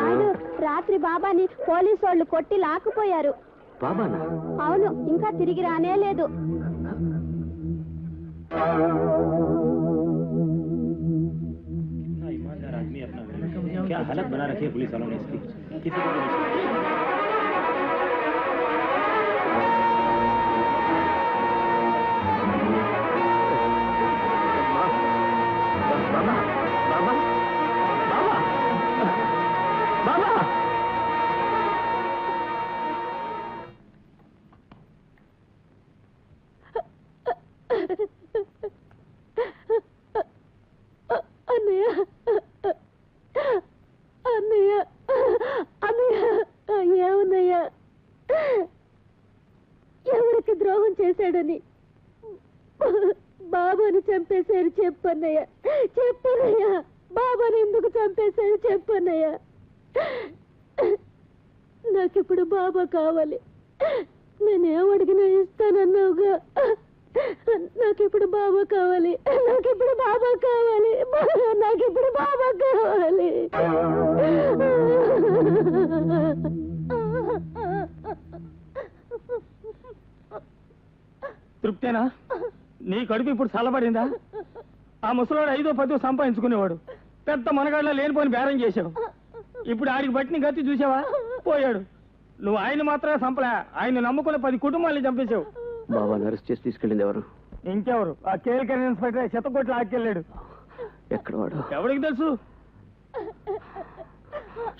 నాయుడు రాత్రి బాబాని పోలీసు వాళ్ళు కొట్టి లాక్కుపోయారు. బాబానా? అవును, ఇంకా తిరిగి రానే లేదు. क्या हालत बना रखी है पुलिस वालों ने इसकी, किसी को ఎవరికి ద్రోహం చేశాడని బాబాని చంపేశారు చెప్పన్నయ్య. చెప్పన్నయ్య, బాబాని ఎందుకు చంపేశారు చెప్పన్నయ్య. నాకిప్పుడు బాబా కావాలి. నేనేమడిగినా ఇస్తానన్నావుగా. నాకిప్పుడు బాబా కావాలి. నాకిప్పుడు బాబా కావాలి. నాకిప్పుడు బాబా కావాలి. తృప్తేనా? నీ కడుపు ఇప్పుడు చల్లబడిందా? ఆ ముసలోడు 5ో 10ో సంపాదించుకునేవాడు. పెద్ద మనగాళ్ళ లేనిపోని బేరం చేశావు. ఇప్పుడు ఆడికి బట్టిని గతి చూసావా? పోయాడు. నువ్వు ఆయన మాత్రమే చంపలే, ఆయన నమ్ముకున్న 10 కుటుంబాలని చంపేశావు. బాబాని అరెస్ట్ చేసి తీసుకెళ్ళింది ఎవరు? ఇంకెవరు? ఆ కేల్కర్ ఇన్స్పెక్టర్ చెత్తకొట్లు ఆకెళ్ళాడు. ఎక్కడ వాడు? ఎవరికి తెలుసు?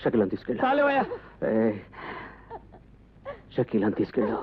షకీలాని తీసుకెళ్ళా. చాలేవయ్యా. షకీలాని తీసుకెళ్ళా.